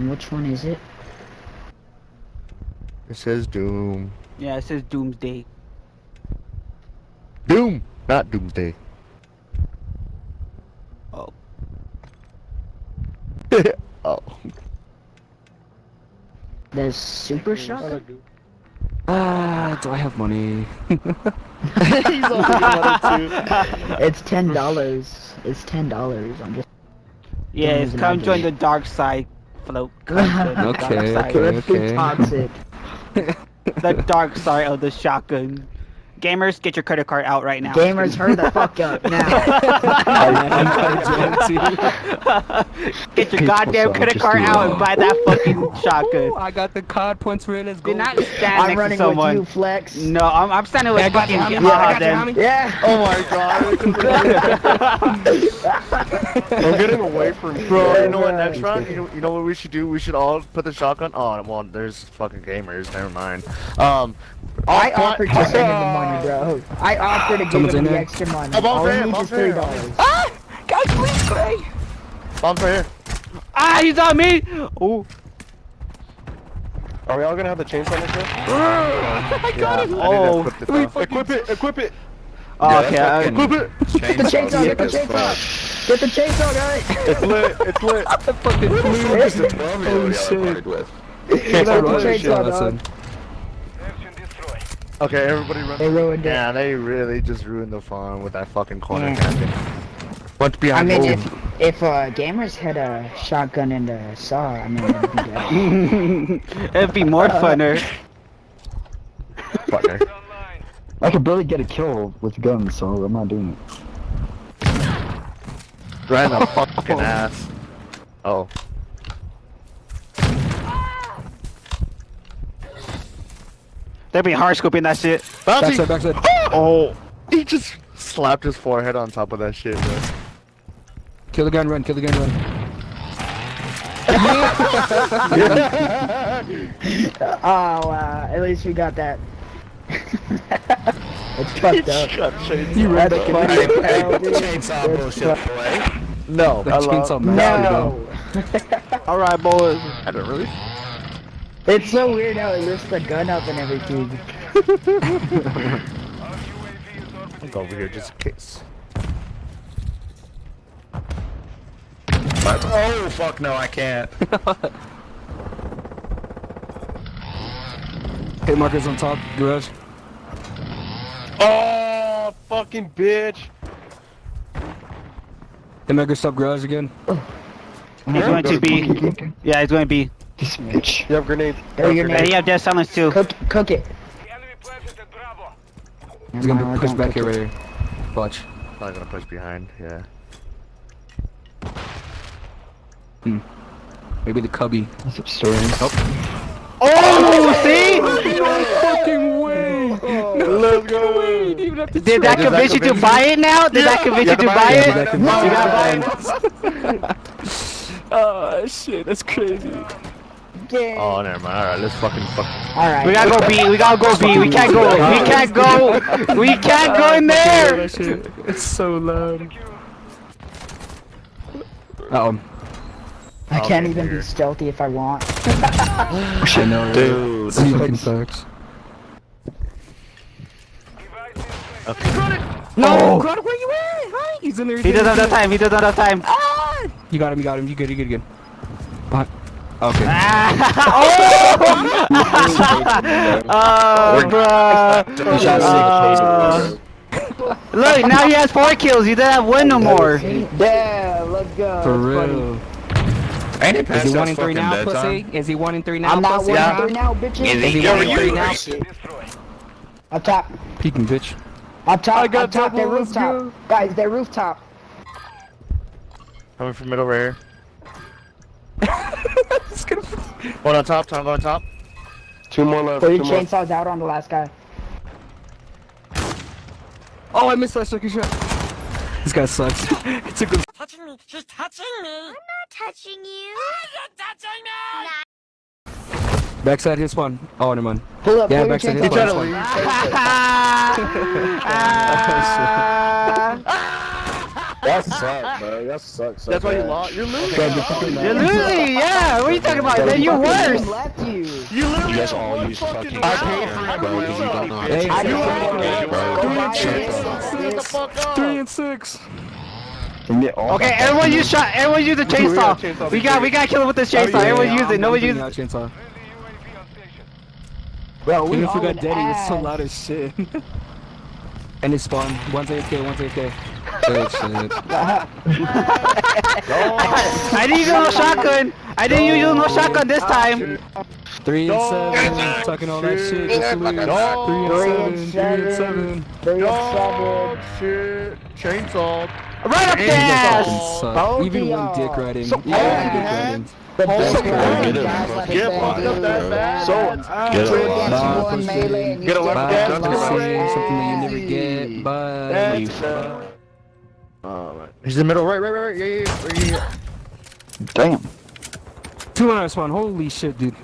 Which one is it? It says Doom. Yeah, it says Doomsday. Doom, not Doomsday. Oh. Oh. The super shotgun? Do I have money? He's only money too. It's $10. It's $10. I'm just. Yeah, it's come join the dark side float. Okay, That's too toxic. The dark side of the shotgun. Gamers, get your credit card out right now. Gamers, hurry the fuck up now. Get your goddamn credit card out and buy that fucking shotgun. I got the card points for it. Let's go. Do not stand I'm next to running someone. with you, Flex. No, I'm standing with I got you, fucking homie. I got you, then. homie. Yeah. Oh my god. I'm getting away from you. Bro, you know what, next round? You know what we should do? We should all put the shotgun. Oh, well, there's fucking gamers. Never mind. I offered to send him the money, bro. I offered to give Someone's him in the there? extra money. Oh, bomb's All right he here, needs is bomb's right $3. Ah! Guys, please, Gray! Bomb's right here. Ah, he's on me! Oh. Are we all gonna have the chainsaw next time? I got him! Oh. Equip it, equip it. Oh, okay, Equip it. Get the chainsaw, get the chainsaw! Get the chainsaw, guys! It's lit, it's lit. I fucking flew. It's Just a 12-year-old partied with. Get the chainsaw, dog. Okay, everybody run. They ruined it. Yeah, they really just ruined the fun with that fucking corner camping. What's behind? I mean, if gamers had a shotgun and a saw, I mean, it'd be better. It'd be more funner. Fucker. I could barely get a kill with guns, so I'm not doing it. Right in the fucking ass. Oh. They'd be hard scoping that shit. Bouncy! Backside. Oh! He just slapped his forehead on top of that shit, bro. Kill the gun, run, kill the gun, run. Oh, wow. At least we got that. It's fucked up. You read That's that? funny as hell, dude. Chainsaw bullshit boy. No, That chainsaw melted him. No! Alright, boys. I don't really. It's so weird how it lifts the gun up and everything. I'll go over here just in case. Oh fuck no, I can't. Hit markers on top, garage. Oh fucking bitch. Hit markers top garage again. He's going to be. Yeah, he's going to be. This bitch. You have grenades. Throw your And name. you have death silence too. Cook it. He's gonna push back here right here. Watch. Probably gonna push behind, yeah. Maybe the cubby. That's some stories. Oh, see? No fucking way! Let's go! Did that convince you to buy it now? Did that convince you to buy it? That You gotta buy it. Oh shit, that's crazy. Yeah. Oh, never mind. Alright, let's fucking Alright. We gotta go B. We gotta go B. We can't go. We can't go. We can't go in there. That shit, it's so loud. I can't Okay, even here. be stealthy if I want. I know, Dude. This fucking sucks. No! Grod, where you at? Hi! He's in there. He doesn't have enough time. He doesn't have enough time. Ah! You got him, you got him. You good, you good, you good. Okay. Oh, bro. Look, now he has 4 kills. He doesn't have 1 no more. Yeah, let's go. For That's real. Ain't it Is past he that 1 in 3 fucking now, bedtime? pussy? Is he 1 in 3 now, I'm not pussy? winning right now, bitches. Is he 1 in 3 now? Up top. Peeking, bitch. Up top. I got Up top. That double, let's rooftop. go. Guys, that rooftop. Coming from middle right here. It's gonna... One on top, Tom, go on top. 2 more left. Put your 2 more. chainsaws out on the last guy. Oh, I missed that second shot. This guy sucks. It's a good... Touching me. She's touching me. I'm not touching you. You're touching me. Backside his spawn. Oh, never mind. Pull up. Yeah, Pull your backside his chainsaws spawn. out. That sucks, bro. That sucks. So That's why you bad. lost. You're losing. You're losing, yeah. What are you talking about? Then you're worse. Left you. You literally You guys have all one use fucking fucking round, shotgun, bro, because you don't know how to Hey, shoot. I You don't have know, it, bro. bro. Go buy Shut it. the fuck up. 3 and 6. Okay, everyone use shot. Everyone use the chainsaw. We got to kill him with the chainsaw. Everyone use it. Nobody use it. Chainsaw. Bro, we Even if we all got in Daddy, it's so ass. loud as shit. And it's spawn. One's AFK, one's AFK. Good shit. I didn't use no shotgun. I didn't use no shotgun this time. 3 and 7. Talking all that shit. Just to lose. 3 and 7. 3 and 7. 3 and Dog 7. shit. Chainsaw. Right up the You guys ass. fucking suck. Both Even of one y'all. dick riding. So Even one bad. dick riding. The best So one, bad. guys, let Get us fucked up that bad. So, Get Get Two a against Nah, one push melee and you Get a still left Bye, gas got to lost. the something that you never get. Bye. That's right. He's in the middle. Right. Yeah. Damn. 2 on our spawn. Holy shit, dude.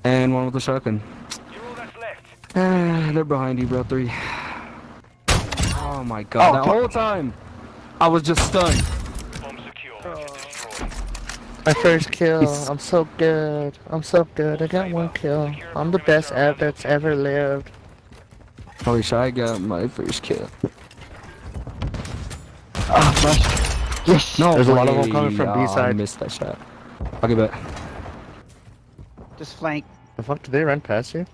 And one with the shotgun. They're behind you, bro. 3. Oh my god. That whole time, I was just stunned. My first kill. I'm so good. I got 1 kill. I'm the best that's ever lived. Holy shit, I got my first kill. Ah, flash. Yes. No, There's a lot of them coming from I B-side. missed that shot. I'll get back. Just flank. The fuck did they run past you?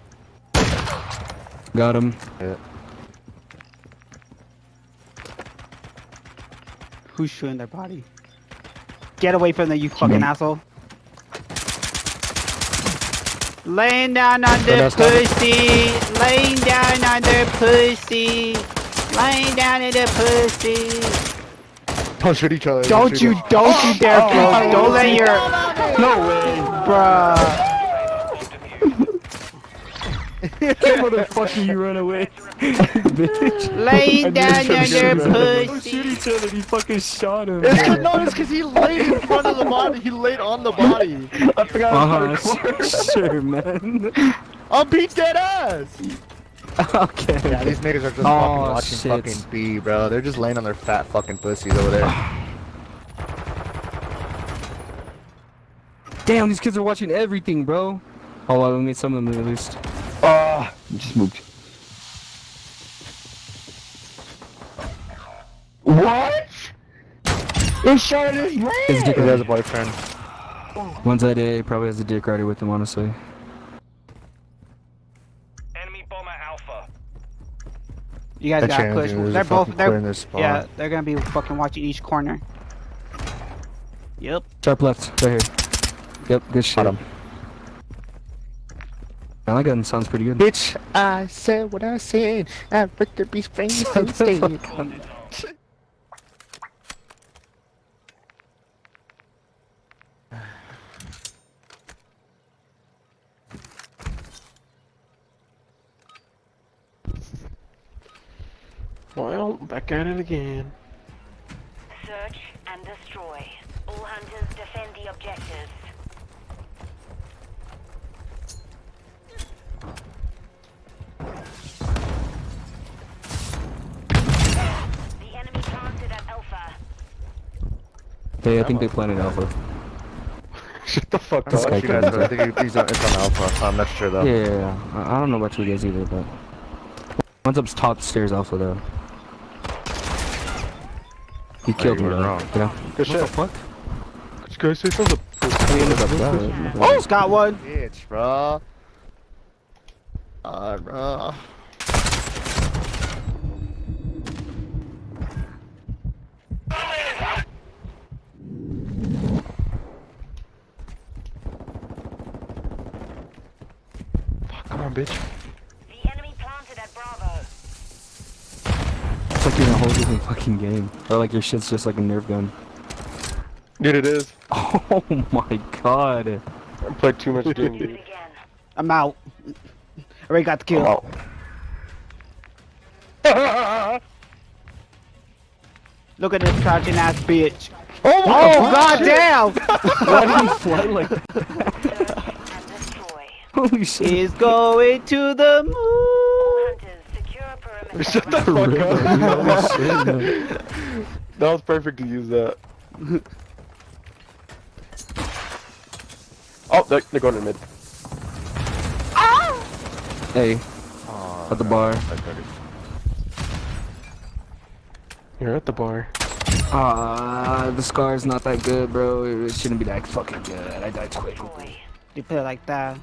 Got him. Who's shooting their body? Get away from them, you fucking asshole. Laying down on the pussy. Laying down on the pussy. Laying down in the pussy. Don't shoot each other. Don't you dare, bro. Don't let your... No way. Bruh. Motherfucker, you run away. Bitch. Laying down on Don't the shoot pussy. each other, he fucking shot him. It's cause he laid in front of the body. He laid on the body. I forgot. Sure, man. I'm beat dead ass. Okay. Yeah, these niggas are just fucking watching shit. fucking B, bro. They're just laying on their fat fucking pussies over there. Damn, these kids are watching everything, bro. Oh, well, we need some of them at least. Ah, just moved. What? He shot his His leg. dick He has rider. a boyfriend. One's that A, probably has a dick rider with him, honestly. You guys That gotta chance push. is They're both... fucking clearing this spot. Yeah, they're gonna be fucking watching each corner. Yep. Sharp left, right here. Yep, good shit. Got him. Man, that gun sounds pretty good. Bitch, I said what I said. I'd rather be famous instead. Well, back at it again. Search and destroy. All hunters defend the objectives. The enemy planted at Alpha. Hey, I think they planted Alpha. Shut the fuck This up. guy Shoot at can- I think it's on Alpha. I'm not sure though. Yeah, I don't know about you guys either, but... One's up top stairs Alpha, though. He killed you me, were though. wrong. You know? Good shit. Fuck? Could you guys say something? He ended up dying. Oh, got one. Bitch, bro. Bro. Come on, bitch. The enemy planted at Bravo. It's like you're in a whole different fucking game. Or like your shit's just like a Nerf gun. Dude, it is. Oh my god. I played too much game, Do dude. it again. I'm out. Already got the kill. Look at this crouching ass bitch. Oh, god damn! Why did he fly like that? Search and destroy. Holy shit. He's going to the moon. All hunters secure perimeter. Shut the fuck up. That was perfect to use that. Oh, they're going to mid. Hey, Aw, at the bar. You're at the bar. The scar's not that good, bro. It shouldn't be that fucking good. I died quickly. You play it like that.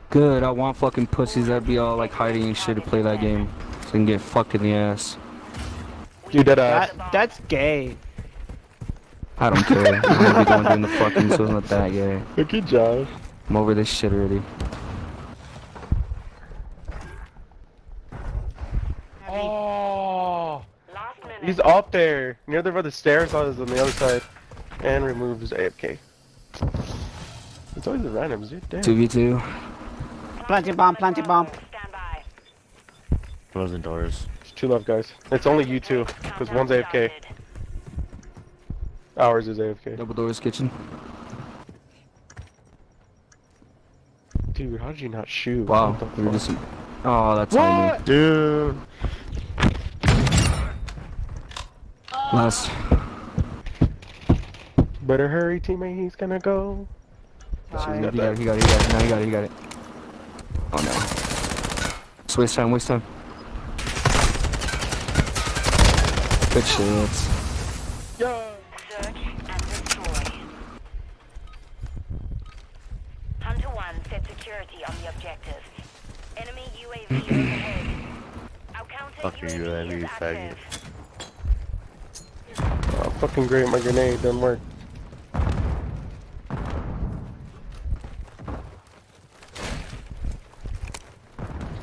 Good, I want fucking pussies that be all like hiding and shit to play that game. So I can get fucked in the ass. You dead ass. That's gay. I don't care. I'm gonna be the one doing the fucking, so it's not that gay. Good job. I'm over this shit already. Oh, he's up there near where the stairs is on the other side, and removes AFK. It's always the randoms, dude. Damn. 2v2. Planting bomb, planting bomb. Closing doors. There's 2 left, guys. It's only you 2, because one's AFK. Ours is AFK. Double doors kitchen. Dude, how did you not shoot? Wow, What the we were fuck? just. Oh, that's What? timing. Dude. Last. Better hurry, teammate. He's gonna go. He got it. Now he got it. Oh no. Just waste time. Good shit. Yo. Search and destroy. Hunter 1 set security on the objective. Enemy UAV overhead. Our counter Fucking UAV, is faggot. active. Oh, fucking great. My grenade doesn't work.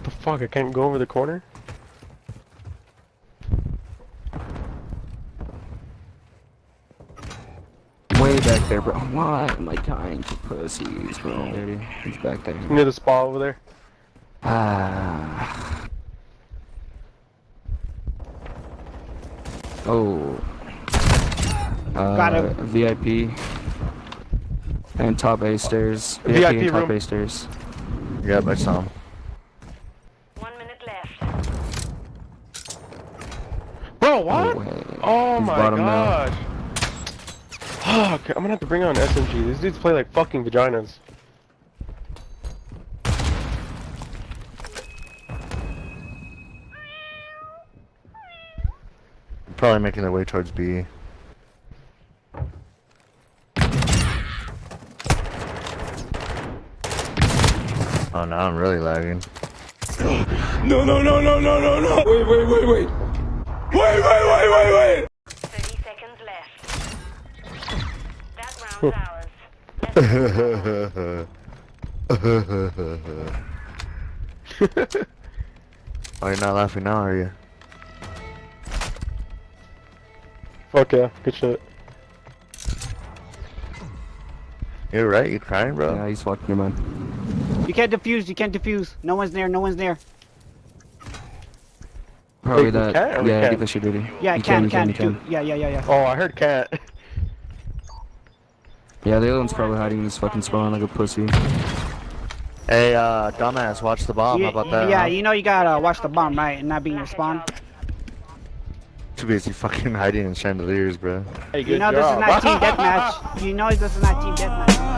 The fuck? I can't go over the corner? Way back there, bro. Why am I dying to pussies, bro? There he's back there. Near the spa over there. Ah. Oh. Got him. VIP. And top A stairs. VIP and top room. A stairs. Yep, I saw him. 1 minute left. Bro, what? No way. Oh He's my bottom now. gosh. Fuck, I'm gonna have to bring on SMG. These dudes play like fucking vaginas. Probably making their way towards B. Oh, now I'm really lagging. No. Wait. 30 seconds left. That round's ours. Oh, you're not laughing now, are you? Fuck yeah, good shit. You're right, you crying, bro? Yeah, he's fucking your man. You can't defuse. No one's there. Probably Wait, we that. can't or we Yeah, can't? get the shit ready. Yeah, You can. you can. Yeah. Oh, I heard cat. Yeah, the other one's probably hiding in this fucking spawn like a pussy. Hey, dumbass, watch the bomb. How about that? Yeah, huh? you know you gotta watch the bomb, right? And not be in your spawn. Too busy fucking hiding in chandeliers, bro. Hey, You know this is not team deathmatch. You know this is not team deathmatch.